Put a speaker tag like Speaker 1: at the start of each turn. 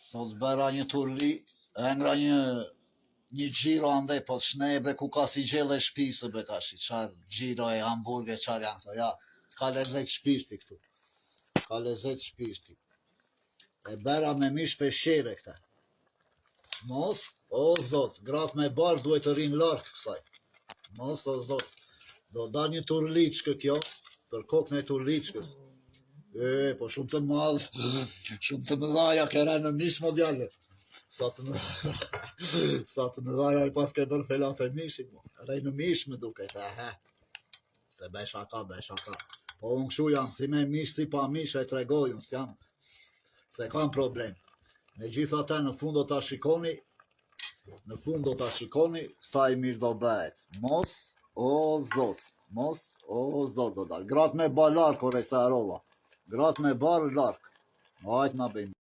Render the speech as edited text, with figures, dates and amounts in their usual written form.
Speaker 1: Sot bëra një turli, e ngra një gjiro andej, po shnebe ku ka si gjelle shpisë be tash, çfarë gjiro e hamburger, çfarë janë këto, ja, ka lezet shpirti këtu, ka lezet shpirti. E bëra me mish peshqere këta. Mos, o zot, gratë me barë duhet të rinë larkë kësaj. Mos, o zot, do da një turliçkë kjo, për kokën e turliçkës. Po shumë të madhë, shumë të mëdhaja kera në mish më djallë. Sa të mëdhaja i pas ke bërë felat e mishit, rej në mish më duke, se be shaka. Po unë këshu jam, si me mish, si pa mish, e tregoj, unë s'jam, se kam problem. Me gjitha te në fund do t'a shikoni, sa i mirë do bëhet. Mos, o zot do dalë. Gratë me bar larkë, ore se arova. Gratë me barë larkë. Hajtë na bëjmë.